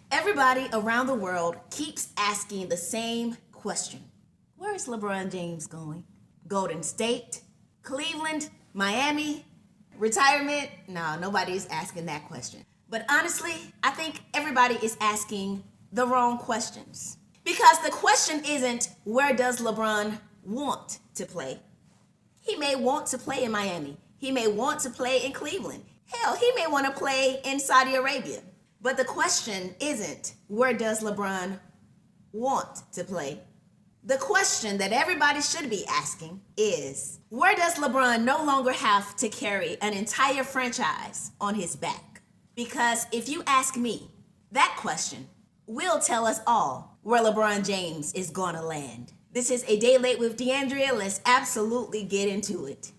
Everybody around the world keeps asking the same question. Where is LeBron James going? Golden State? Cleveland? Miami? Retirement? No, nobody is asking that question. But honestly, I think everybody is asking the wrong questions. Because the question isn't, where does LeBron want to play? He may want to play in Miami. He may want to play in Cleveland. Hell, he may want to play in Saudi Arabia. But the question isn't, where does LeBron want to play? The question that everybody should be asking is, where does LeBron no longer have to carry an entire franchise on his back? Because if you ask me, that question will tell us all where LeBron James is going to land. This is A Day Late with DeAndrea. Let's absolutely get into it.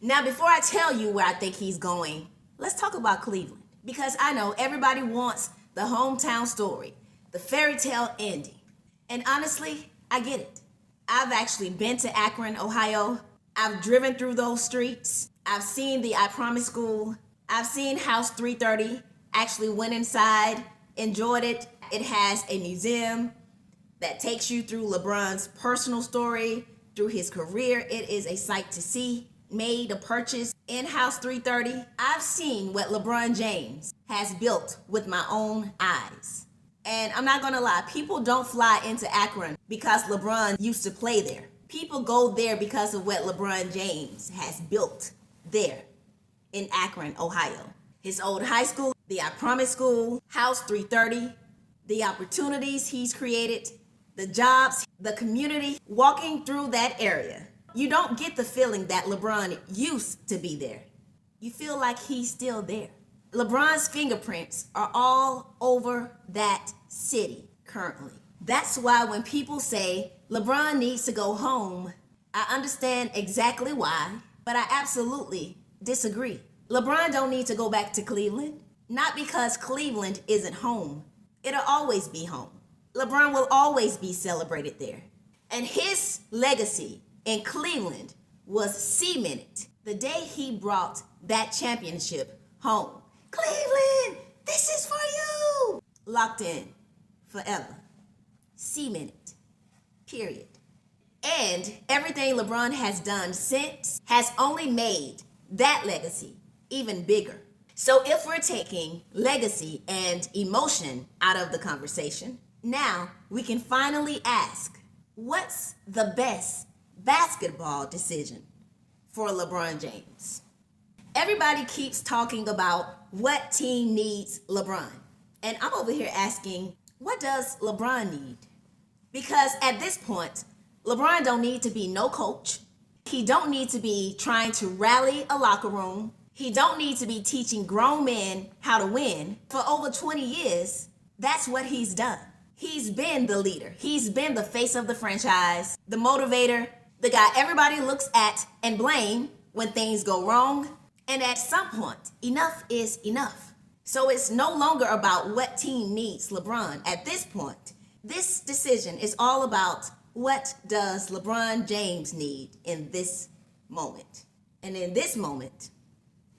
Now, before I tell you where I think he's going, let's talk about Cleveland. Because I know everybody wants the hometown story, the fairy tale ending. And honestly, I get it. I've actually been to Akron, Ohio. I've driven through those streets. I've seen the I Promise School. I've seen House 330. Actually went inside, enjoyed it. It has a museum that takes you through LeBron's personal story, through his career. It is a sight to see. Made a purchase in House 330. I've seen what LeBron James has built with my own eyes. And I'm not gonna lie, people don't fly into Akron because LeBron used to play there. People go there because of what LeBron James has built there in Akron, Ohio. His old high school, the I Promise School, House 330, the opportunities he's created, the jobs, the community, walking through that area. You don't get the feeling that LeBron used to be there. You feel like he's still there. LeBron's fingerprints are all over that city currently. That's why when people say LeBron needs to go home, I understand exactly why, but I absolutely disagree. LeBron don't need to go back to Cleveland. Not because Cleveland isn't home. It'll always be home. LeBron will always be celebrated there. And his legacy in Cleveland was cemented the day he brought that championship home. Cleveland, this is for you. Locked in forever. Cemented. Period. And everything LeBron has done since has only made that legacy even bigger. So if we're taking legacy and emotion out of the conversation, now we can finally ask, what's the best basketball decision for LeBron James? Everybody keeps talking about what team needs LeBron. And I'm over here asking, what does LeBron need? Because at this point, LeBron don't need to be no coach. He don't need to be trying to rally a locker room. He don't need to be teaching grown men how to win. For over 20 years, that's what he's done. He's been the leader. He's been the face of the franchise, the motivator, the guy everybody looks at and blame when things go wrong. And at some point, enough is enough. So it's no longer about what team needs LeBron. At this point, this decision is all about what does LeBron James need in this moment. And in this moment,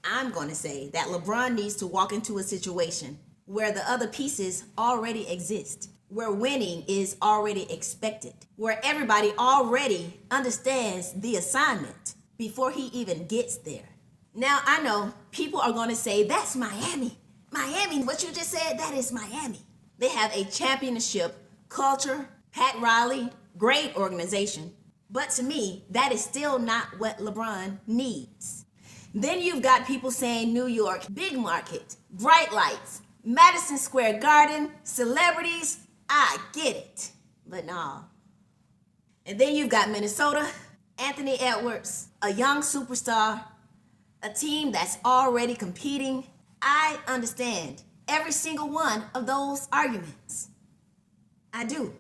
I'm going to say that LeBron needs to walk into a situation where the other pieces already exist, where winning is already expected, where everybody already understands the assignment before he even gets there. Now, I know people are going to say, that's Miami. Miami, what you just said, that is Miami. They have a championship culture, Pat Riley, great organization. But to me, that is still not what LeBron needs. Then you've got people saying New York, big market, bright lights, Madison Square Garden, celebrities. I get it, but no. And then you've got Minnesota, Anthony Edwards, a young superstar, a team that's already competing. I understand every single one of those arguments. I do.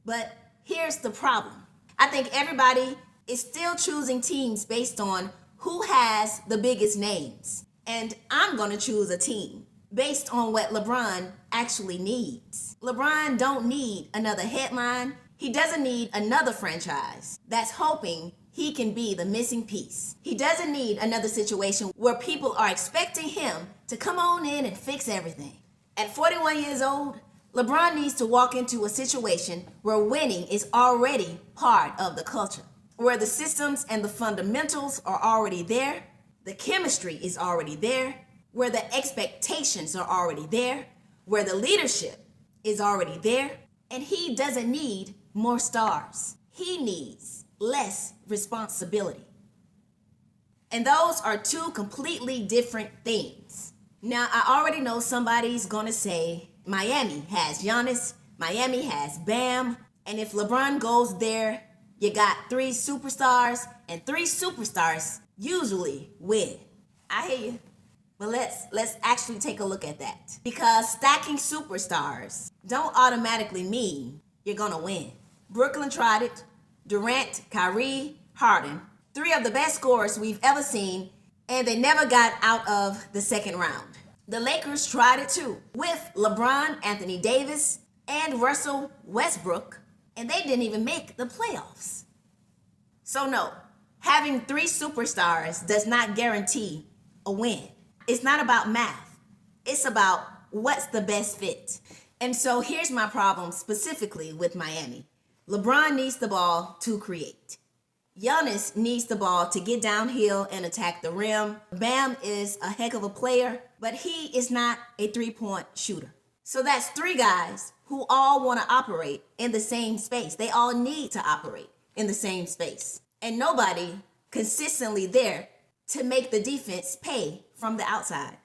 But here's the problem. I think everybody is still choosing teams based on who has the biggest names. And I'm going to choose a team based on what LeBron actually needs. LeBron don't need another headline. He doesn't need another franchise that's hoping he can be the missing piece. He doesn't need another situation where people are expecting him to come on in and fix everything. At 41 years old, LeBron needs to walk into a situation where winning is already part of the culture, where the systems and the fundamentals are already there, the chemistry is already there, where the expectations are already there, where the leadership is already there, and he doesn't need more stars. He needs less responsibility. And those are two completely different things. Now, I already know somebody's gonna say Miami has Giannis, Miami has Bam, and if LeBron goes there, you got three superstars, and three superstars usually win. I hear you. But let's actually take a look at that. Because stacking superstars don't automatically mean you're gonna win. Brooklyn tried it. Durant, Kyrie, Harden, three of the best scorers we've ever seen, and they never got out of the second round. The Lakers tried it too, with LeBron, Anthony Davis, and Russell Westbrook, and they didn't even make the playoffs. So no, having three superstars does not guarantee a win. It's not about math. It's about what's the best fit. And so here's my problem specifically with Miami. LeBron needs the ball to create. Giannis needs the ball to get downhill and attack the rim. Bam is a heck of a player, but he is not a three-point shooter. So that's three guys who all want to operate in the same space. They all need to operate in the same space. And nobody consistently there to make the defense pay from the outside.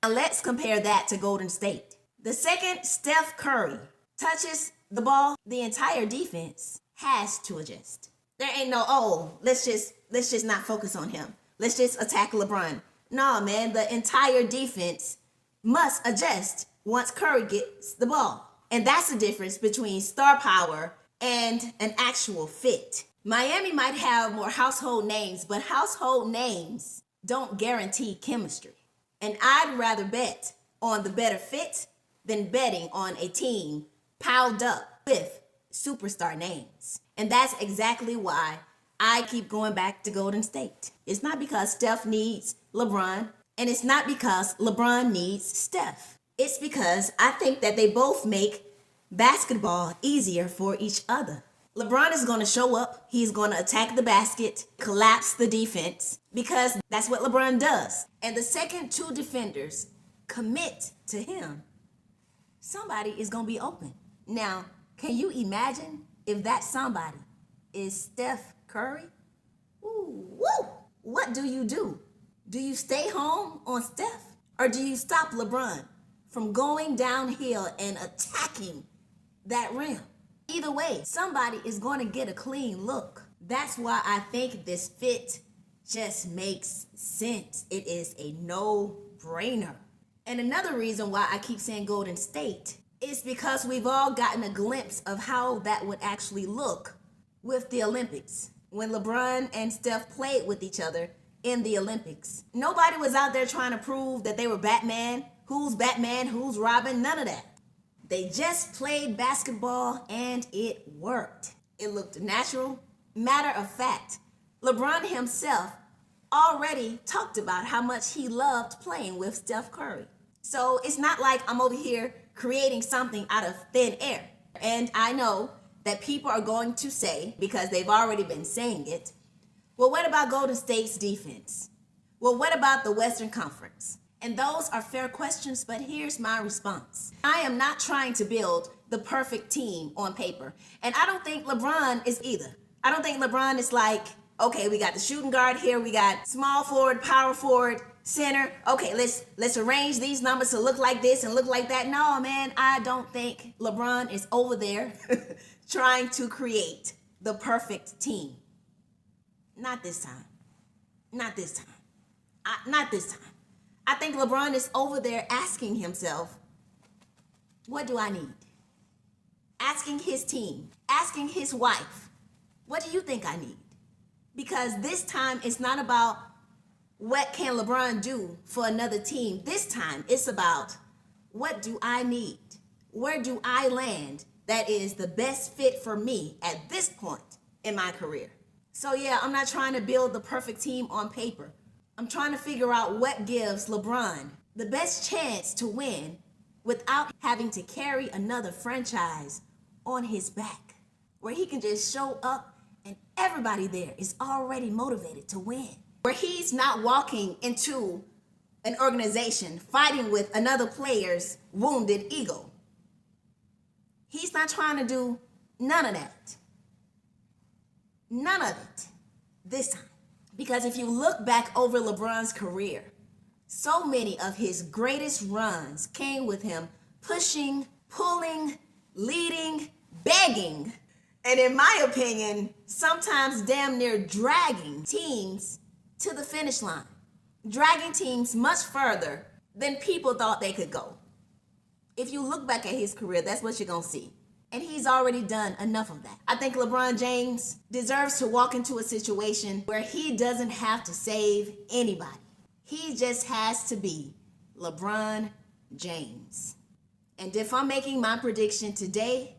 Now let's compare that to Golden State. The second Steph Curry touches the ball, the entire defense has to adjust. There ain't no, let's just not focus on him. Let's just attack LeBron. No, man, the entire defense must adjust once Curry gets the ball. And that's the difference between star power and an actual fit. Miami might have more household names, but household names don't guarantee chemistry. And I'd rather bet on the better fit than betting on a team piled up with superstar names. And that's exactly why I keep going back to Golden State. It's not because Steph needs LeBron, and it's not because LeBron needs Steph. It's because I think that they both make basketball easier for each other. LeBron is going to show up. He's going to attack the basket, collapse the defense, because that's what LeBron does. And the second two defenders commit to him, somebody is going to be open. Now, can you imagine if that somebody is Steph Curry? Ooh, woo! What do? Do you stay home on Steph? Or do you stop LeBron from going downhill and attacking that rim? Either way, somebody is going to get a clean look. That's why I think this fit just makes sense. It is a no-brainer. And another reason why I keep saying Golden State is because we've all gotten a glimpse of how that would actually look with the Olympics. When LeBron and Steph played with each other in the Olympics. Nobody was out there trying to prove that they were Batman, who's Robin, none of that. They just played basketball and it worked. It looked natural. Matter of fact, LeBron himself already talked about how much he loved playing with Steph Curry. So it's not like I'm over here creating something out of thin air. And I know that people are going to say, because they've already been saying it, well, what about Golden State's defense? Well, what about the Western Conference? And those are fair questions, but here's my response. I am not trying to build the perfect team on paper. And I don't think LeBron is either. I don't think LeBron is like, okay, we got the shooting guard here, we got small forward, power forward, center. Okay, let's arrange these numbers to look like this and look like that. No, man, I don't think LeBron is over there trying to create the perfect team. Not this time. Not this time. Not this time. I think LeBron is over there asking himself, what do I need? Asking his team, asking his wife, what do you think I need? Because this time it's not about what can LeBron do for another team. This time it's about what do I need? Where do I land that is the best fit for me at this point in my career? So yeah, I'm not trying to build the perfect team on paper. I'm trying to figure out what gives LeBron the best chance to win without having to carry another franchise on his back, where he can just show up and everybody there is already motivated to win, where he's not walking into an organization fighting with another player's wounded ego. He's not trying to do none of that. None of it this time. Because if you look back over LeBron's career, so many of his greatest runs came with him pushing, pulling, leading, begging, and in my opinion, sometimes damn near dragging teams to the finish line. Dragging teams much further than people thought they could go. If you look back at his career, that's what you're gonna see. And he's already done enough of that. I think LeBron James deserves to walk into a situation where he doesn't have to save anybody. He just has to be LeBron James. And if I'm making my prediction today,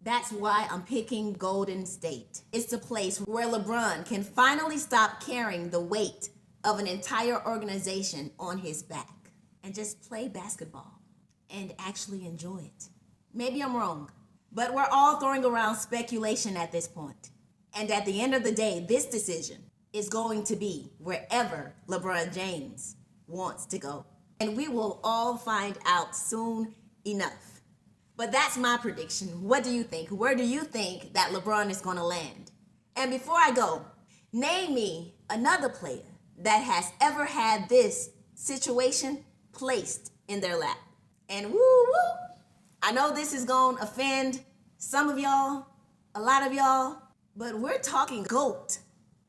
that's why I'm picking Golden State. It's the place where LeBron can finally stop carrying the weight of an entire organization on his back and just play basketball and actually enjoy it. Maybe I'm wrong, but we're all throwing around speculation at this point. And at the end of the day, this decision is going to be wherever LeBron James wants to go. And we will all find out soon enough. But that's my prediction. What do you think? Where do you think that LeBron is going to land? And before I go, name me another player that has ever had this situation placed in their lap. And woo woo, I know this is going to offend some of y'all, a lot of y'all, but we're talking GOAT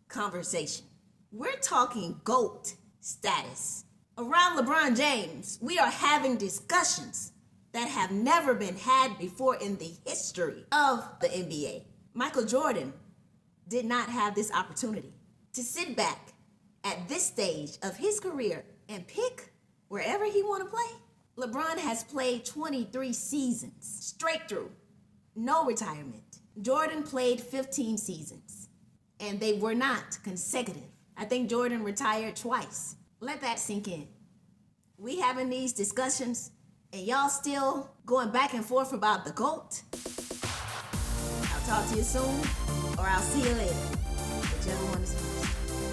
conversation. We're talking GOAT status. Around LeBron James, we are having discussions that have never been had before in the history of the NBA. Michael Jordan did not have this opportunity to sit back at this stage of his career and pick wherever he want to play. LeBron has played 23 seasons straight through, no retirement. Jordan played 15 seasons, and they were not consecutive. I think Jordan retired twice. Let that sink in. We having these discussions, and y'all still going back and forth about the GOAT. I'll talk to you soon, or I'll see you later, whichever one is first.